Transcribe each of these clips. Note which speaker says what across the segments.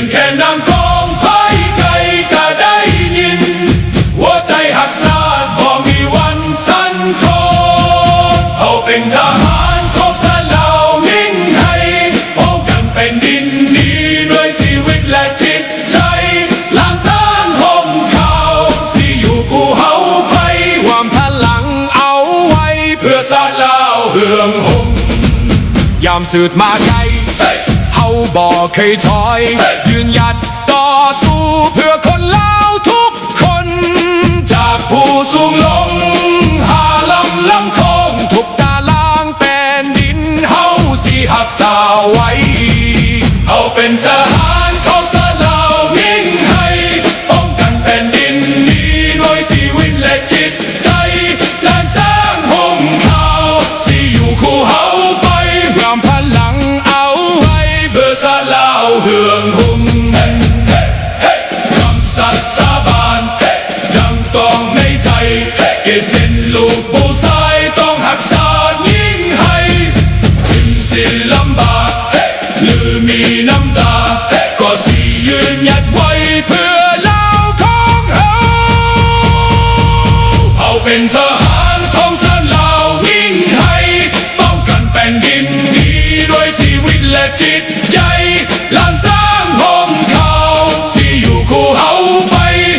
Speaker 1: งแค่นำของไพ่ไก่ก็ได้ยินหัวใจหักซาดบ่มีวันสั่นคลอนเขาเป็นทหารของชาติลาวมิ่งให้ป้องกันแผ่นดินนี้ด้วยชีวิตและจิตใจล้างสร้างห่มขาวสิอยู่คู่เฮาไปวามพลังเอาไว้เพื่อชาติลาวเฮืองหงยามสืบมาไกลเฮาบ่เคยถอยยืนหยัดต่อสู้เพื่อคนลาวทุกคนจากผู้สูงลงหาลำคงทุกตารางแผ่นดินเฮาสิหักษาไว้เฮาเป็นทหารของชาติลาวยิ่งให้ป้องกันแผ่นดินนี้ด้วยชีวิตและจิตใจล้านสร้างห่มขาวสิอยู่คู่เฮาไปรวมพลังเอาไว้เพื่อชาติลาวเฮืองหงคำสัตย์สาบานยังต้องในใจเกิดเป็นลูกผู้ชายต้องหักษายิ่งให้ถึงสิ้นลำบากหรือมีน้ำตาก็สิยืนหยัดไว้เพื่อลาวของเฮาเฮาเป็นทหารของชาติลาววิ่งให้ป้องกันแผ่นดินนี้ด้วยชีวิตและจิตใจล้านสร้างห่มขาวสิอยู่คู่เฮาไป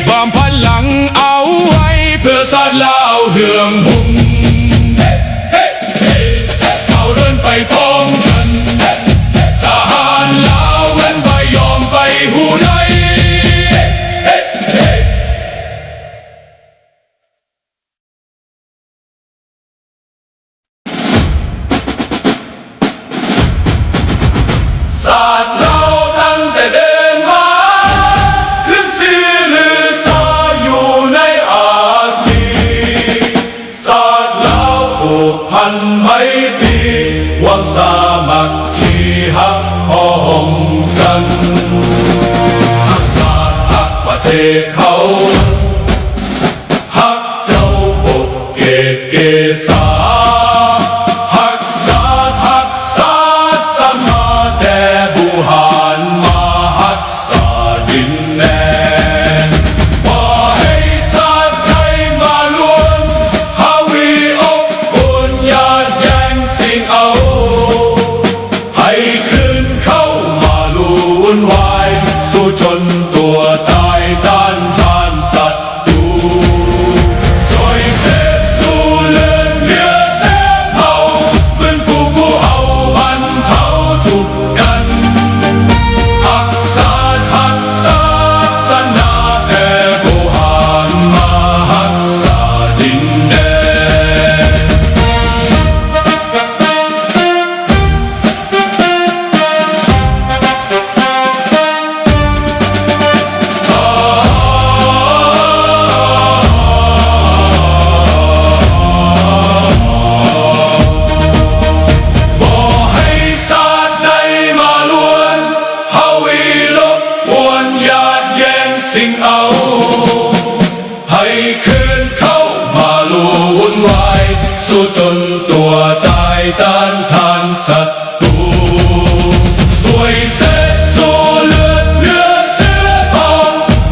Speaker 1: ความพลังเอาไว้เพื่อชาติลาวเฮืองหงเขาเดินไปพร้อมกันทหารลาวมันบ่ยอมไปหูใดศาสตร์เราตั้งแต่เดินมาขึ้นชื่อลือชาอยู่ในอาเซียนศาสตร์เราผูกพันไมตรีหวังสามัคคีหักห้องกันหักศาสตร์หักประเทศเขาหักเจ้าปกเกตเกษาหักศาสตร์หักศาสตร์สมาแต่บุหารมาหักษาดินแดนบ่ให้ศาสตร์ใครมาล้วนฮาวีอบอุ่นญาติแย่งสิ่งเอาให้คืนเข้ามาลู่วุ่นวายสู้จนตัวตายต้านทานศัตรูสวยเสพสู้เลือดเนื้อเสียเผาฟื้นฟูผู้เอาบรรเทาทุกข์กันหักศาสตร์หักศาสนาแต่โบราณมาหักษาดินแดนบ่ให้ศาสตร์ใดมาล้วนฮาวีลบกวนญาติแย่งสิ่งเอาให้คืนเข้ามาลู่วุ่นวายสู้จนตัวตายต้านทานศัตรูสวยเสพสู้เลือดเนื้อเสือเผา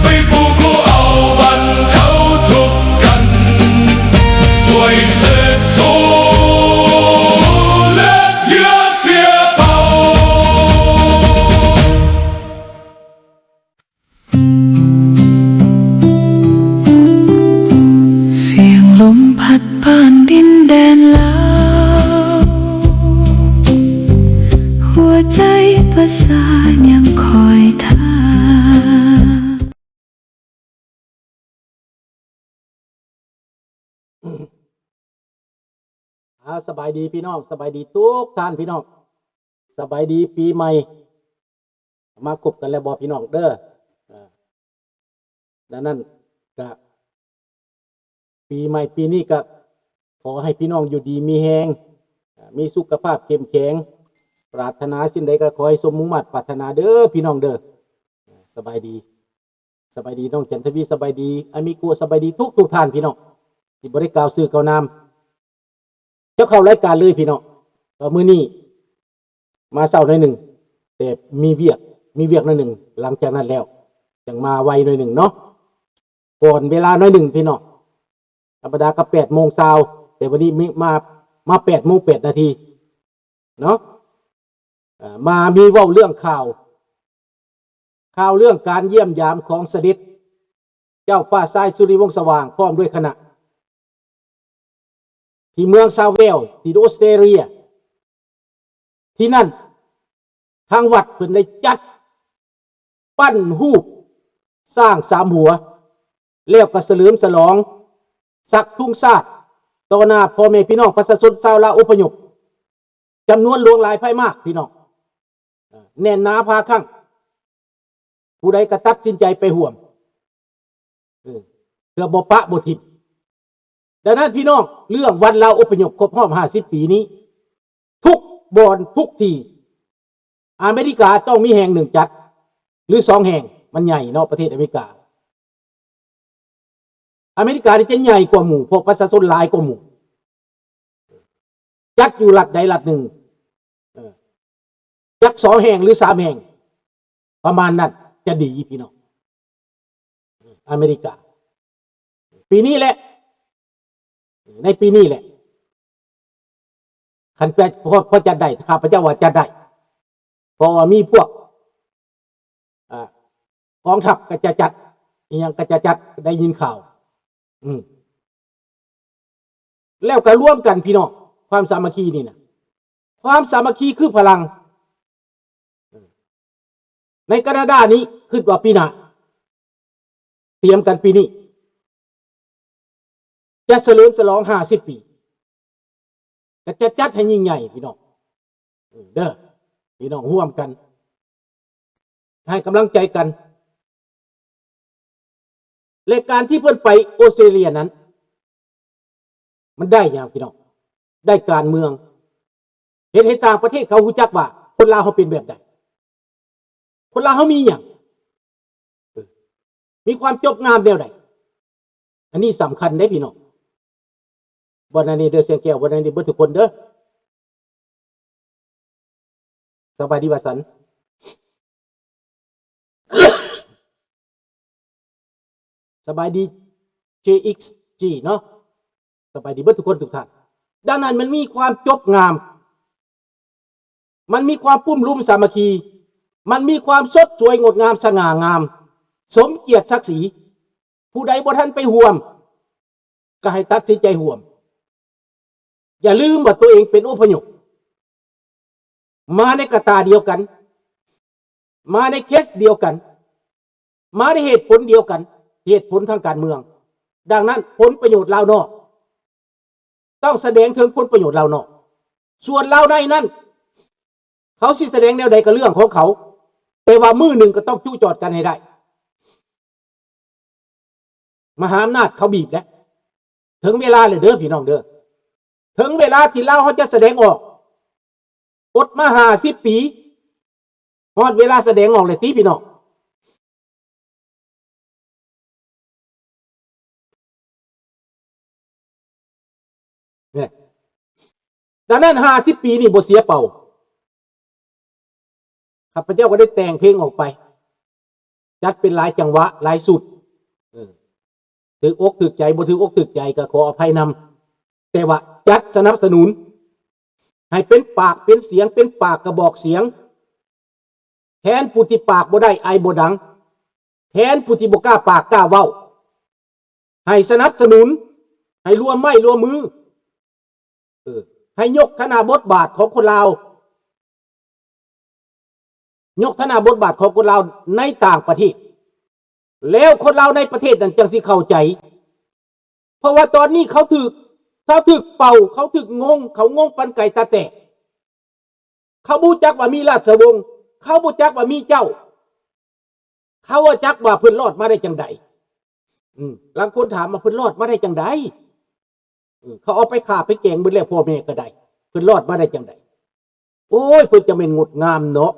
Speaker 1: ฟื้นฟูผู้เอาบรรเทาทุกข์กันสวยเสพสู้เลือดเนื้อเสือเผา
Speaker 2: เสียงลมพัดผ่านดินแดนลาวหัวใจประสานยังคอยท่า
Speaker 3: สบายดีพี่น้องสบายดีทุกท่านพี่น้องสบายดีปีใหม่มาคบกันแล้วบอกพี่น้องเด้อดังนั้นก็ปีใหม่ปีนี้ก็ขอให้พี่น้องอยู่ดีมีแฮงมีสุขภาพเข้มแข็งปรารถนาสิ่งใดก็ขอให้สมมุ่งมั่นปรารถนาเด้อพี่น้องเด้อสบายดีน้องจันทวีสบายดีอามิโกสบายดีทุกท่านพี่น้องที่บริกล่าวสื่อกล่าวนามเจ้าเข้ารายการเลยพี่น้องมื้อนี้มาเช้าหน่อยหนึ่งแต่มีเวียก มีเวียกหน่อยหนึ่งหลังจากนั้นแล้วจังมาไวหน่อยหนึ่งเนาะก่อนเวลาหน่อยหนึ่งพี่น้องธรรมดาก็8 โมงเช้าแต่วันนี้มา8 โมง 8 นาทีเนาะมามีเว้าเรื่องข่าวเรื่องการเยี่ยมยามของเสด็จเจ้าฟ้าทรายสุริวงศ์สว่างพร้อมด้วยคณะที่เมืองซาเวลที่ออสเตรเลียที่นั่นทางวัดเพิ่นได้จัดปั้นรูปสร้าง3 หัวแล้วก็เฉลิมฉลองสักทุ่งซากต่อหน้าพ่อแม่พี่น้องประชาชนชาวลาวอพยพจำนวนหลวงหลายไพ่มากพี่น้องแน่นหนาพาคั่งผู้ใดก็ตัดสินใจไปห่วมเพื่อบ่ปะบ่ทิมดังนั้นพี่น้องเรื่องวันลาวอพยพครบรอบ50 ปีนี้ทุกบ่อนทุกที่อเมริกาต้องมีแห่งหนึ่งจัดหรือ2 แห่งมันใหญ่เนาะประเทศอเมริกานี่จะใหญ่กว่าหมู่เพราะประชาชนหลายกว่าหมู่จัดอยู่รัฐใดรัฐหนึ่งจัก2 แห่งหรือ3 แห่งประมาณนั้นจะดีพี่น้องอเมริกาปีนี้แหละในปีนี้แหละคันแปลพอจะได้ข้าพเจ้าว่าจะได้เพราะว่ามีพวกกองทัพก็จะจัดอย่างก็จะจัดได้ยินข่าวแล้วก็ร่วมกันพี่น้องความสามัคคีนี่นะความสามัคคีคือพลังในแคนาดานี้คิดว่าปีหน้าเตรียมกันปีนี้จะเฉลิมฉลอง50 ปีก็จะจัดให้ยิ่งใหญ่พี่น้องเด้อพี่น้องร่วมกันให้กำลังใจกันและการที่เพื่อนไปออสเตรเลียนั้นมันได้อย่างพี่น้องได้การเมืองเห็นต่างประเทศเขารู้จักว่าคนลาวเขาเป็นแบบใดคนลาวเขามีอย่างมีความจบงามแนวใดอันนี้สำคัญได้พี่น้องวันนี้เด้อเสียงแก้ววันนี้เบิดทุกคนเด้อสบายดีวะสันสบายดี JXG เนาะสบายดีเบิดทุกคนทุกท่านดังนั้นมันมีความจบงามมันมีความปุ้มลุ่มสามัคคีมันมีความสดสวยงดงามสง่างามสมเกียรติศักดิ์ศรีผู้ใดบ่ทันไปห่วมก็ให้ตัดสินใจห่วมอย่าลืมว่าตัวเองเป็นอพยพมาในกระตาเดียวกันมาในเคสเดียวกันมาในเหตุผลเดียวกันเหตุผลทางการเมืองดังนั้นผลประโยชน์ลาวนอกต้องแสดงถึงผลประโยชน์ลาวนอกส่วนลาวในนั้นเขาสิแสดงแนวใดก็เรื่องของเขาแต่ว่ามือหนึ่งก็ต้องจู้จอดกันให้ได้มหาอำนาจเขาบีบแล้วถึงเวลาเลยเด้อพี่น้องเด้อถึงเวลาที่ลาวเขาจะแสดงออกอดมา50 ปีฮอดเวลาแสดงออกเลยตีพี่น้องเนี่ยดังนั้น50 ปีนี่บ่เสียเป่าข้าพเจ้าก็ได้แต่งเพลงออกไปจัดเป็นหลายจังหวะหลายสุดถืออกถือใจบ่ถืออกถือใจก็ขออภัยนำแต่ว่าจัดสนับสนุนให้เป็นปากเป็นเสียงเป็นปากกระบอกเสียงแทนผู้ที่ปากบ่ได้ไอบ่ดังแทนผู้ที่บ่กล้าปากกล้าเว้าให้สนับสนุนให้ร่วมไม้ร่วมมือให้ยกฐานะบทบาทของคนลาวยกฐานะบทบาทของคนลาวในต่างประเทศแล้วคนลาวในประเทศนั้นจังสิเข้าใจเพราะว่าตอนนี้เขาถึกเป่าเขาถึกงงเขางงปันไก่ตาแตกเขาบูจักว่ามีราชวงศ์เขาบูจักว่ามีเจ้าเขาว่าจักว่าเพิ่นรอดมาได้จังใดบางคนถามว่าเพิ่นรอดมาได้จังใดเขาเอาไปฆ่าไปแกงเบิดแล้วพ่อแม่ก็ได้เพิ่นรอดมาได้จังใดโอ้ยเพิ่นจะเป็นงดงามเนาะ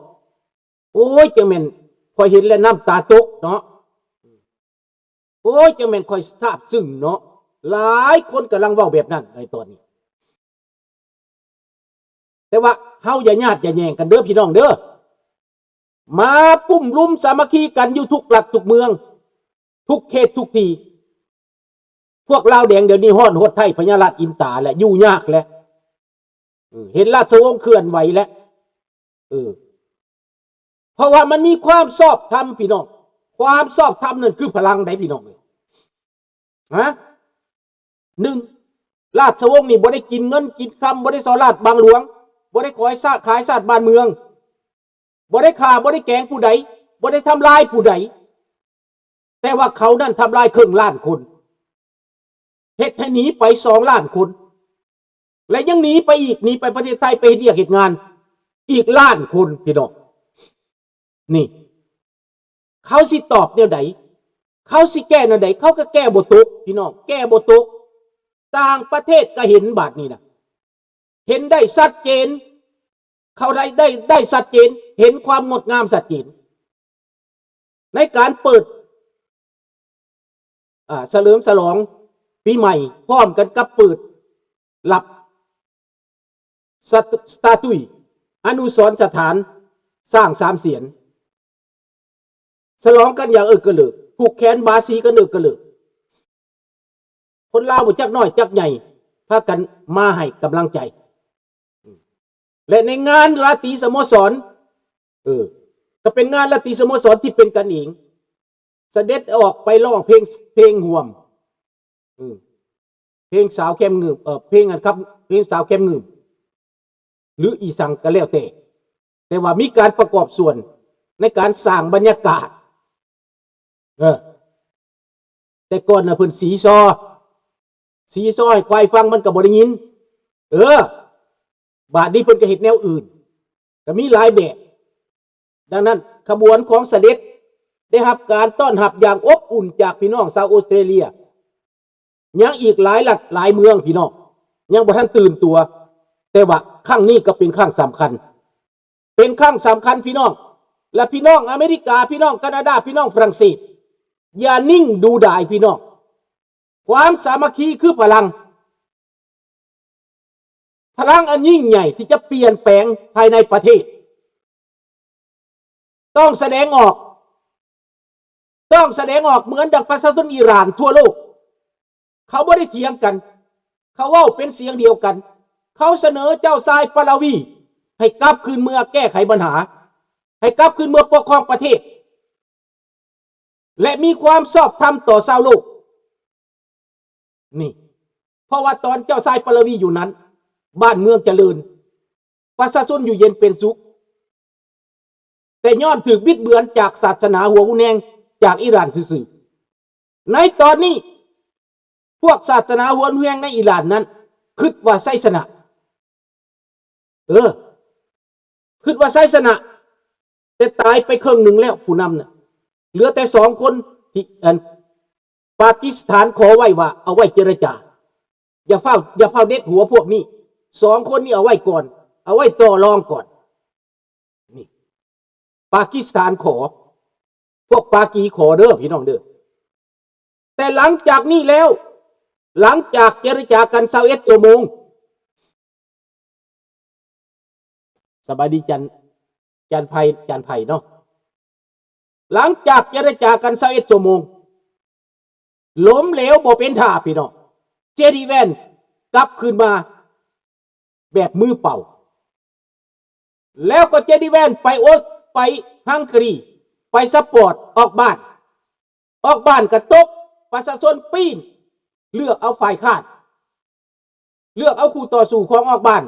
Speaker 3: โอ้ยจะเป็นคอยเห็นแล้วน้ำตาตกเนาะโอ้ยจะเป็นคอยทราบซึ้งเนาะหลายคนกำลังเว้าแบบนั้นในตอนนี้แต่ว่าเฮาอย่าญาติอย่าแย่งกันเด้อพี่น้องเด้อ มาปุ้มรุมสามัคคีกันอยู่ทุกหลักทุกเมืองทุกเขตทุกทีพวกลาวแดงเดี๋ยวนี้ฮ้อนหดไทยพญาราชอินตาแหละอยู่ยากแล้วเห็นราชวงศ์เคลื่อนไหวแล้วเพราะว่ามันมีความชอบธรรมพี่น้องความชอบธรรมนั่นคือพลังไหนพี่น้องฮะหนึ่งราชวงศ์นี่บ่ได้กินเงินกินคำบ่ได้สอราชบางหลวงบ่ได้ขายชาติบ้านเมืองบ่ได้ฆ่าบ่ได้แกล้งผู้ใดบ่ได้ทำลายผู้ใดแต่ว่าเขานั่นทำลายครึ่งล้านคนเฮ็ดให้หนีไป2 ล้านคนและยังหนีไปอีกหนีไปประเทศไทยไปเฮ็ดเหตุงานอีกล้านคนพี่น้องนี่เขาสิตอบแนวใดเขาสิแก้แนวใดเขาก็แก้บ่ตกพี่น้องแก้บ่ตกต่างประเทศก็เห็นบาดนี้นะเห็นได้ชัดเจนเขาได้ชัดเจนเห็นความงดงามชัดเจนในการเปิดเฉลิมฉลองปีใหม่พร้อมกันกับเปิดหลับสตาตุยอนุสรณ์สถานสร้าง3 เสียนฉลองกันอย่างกระเลิกผูกแขนบาสีกันกระเลิกคนลาวบ่จักน้อยจักใหญ่พากันมาให้กำลังใจและในงานราตรีสโมสรก็เป็นงานราตรีสโมสรที่เป็นกันเองเสด็จออกไปร้องเพลงห่วมเพลงสาวแคมงืมเพลงอันครับเพลงสาวแคมงืมหรืออีสังก็แล้วแต่ว่ามีการประกอบส่วนในการสร้างบรรยากาศแต่ก่อนน่ะเพิ่นสีซอให้ควายฟังมันก็บ่ได้ยินบาดนี้เพิ่นก็เฮ็ดแนวอื่นก็มีหลายแบบดังนั้นขบวนของเสด็จได้รับการต้อนรับอย่างอบอุ่นจากพี่น้องชาวออสเตรเลียยังอีกหลายรัฐหลายเมืองพี่น้องยังบ่ทันตื่นตัวแต่ว่าครั้งนี้ก็เป็นครั้งสำคัญพี่น้องและพี่น้องอเมริกาพี่น้องแคนาดาพี่น้องฝรั่งเศสอย่านิ่งดูดายพี่น้องความสามัคคีคือพลังอันยิ่งใหญ่ที่จะเปลี่ยนแปลงภายในประเทศต้องแสดงออกเหมือนดังประชาชนอิหร่านทั่วโลกเขาไม่ได้เถียงกันเขาเว้าเป็นเสียงเดียวกันเขาเสนอเจ้าชายปาลาวีให้กลับคืนเมืองแก้ไขปัญหาให้กลับคืนเมืองปกครองประเทศและมีความชอบธรรมต่อชาวโลกนี่เพราะว่าตอนเจ้าชายปาลาวีอยู่นั้นบ้านเมืองเจริญประชาชนอยู่เย็นเป็นสุขแต่ย้อนถูกบิดเบือนจากศาสนาหัวอุแนงจากอิหร่านซื่อๆในตอนนี้พวกศาสนาหัวอุแนงในอิหร่านนั้นคิดว่าไสสนะคิดว่าไสสนะแต่ตายไปครึ่งหนึ่งแล้วผู้นำน่ะเหลือแต่2 คนที่ปากีสถานขอไว้ว่าเอาไว้เจรจาอย่าเฝ้าเด็ดหัวพวกนี้2 คนนี้เอาไว้ก่อนเอาไว้ต่อรองก่อนนี่ปากีสถานขอพวกปากีขอเด้อพี่น้องเด้อแต่หลังจากนี้แล้วหลังจากเจรจากัน21 ชั่วโมงสบายดีจันไผ่เนาะหลังจากเจรจากัน21 ชั่วโมงล้มเหลวบ่เป็นท่าพี่น้องเจดีแวนกลับคืนมาแบบมือเป่าแล้วก็เจดีแวนไปฮังการีไปสปอร์ตออกบ้านกระตกประชาชนปีนเลือกเอาฝ่ายค้านเลือกเอาคู่ต่อสู้ของออกบ้าน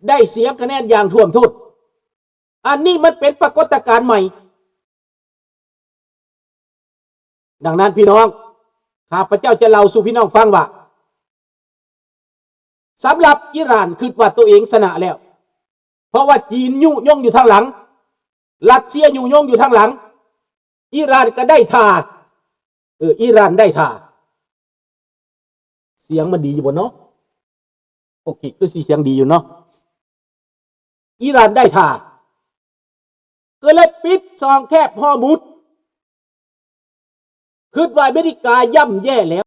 Speaker 3: ได้เสียคะแนนอย่างท่วมท้นอันนี้มันเป็นปรากฏการณ์ใหม่ดังนั้นพี่น้องข้าพเจ้าจะเล่าสู่พี่น้องฟังว่าสำหรับอิหร่านคิดว่าตัวเองชนะแล้วเพราะว่าจีนยุ่ยงอยู่ทางหลังรัสเซียยุ่ยงอยู่ทางหลังอิหร่านก็ได้ท่าอิหร่านได้ท่าเสียงมันดีอยู่บนเนาะโอเคคือเสียงดีอยู่เนาะอิหร่านได้ท่าก็เลยปิดซองแคบฮอร์มุซคิดว่าอเมริกาย่ำแย่แล้ว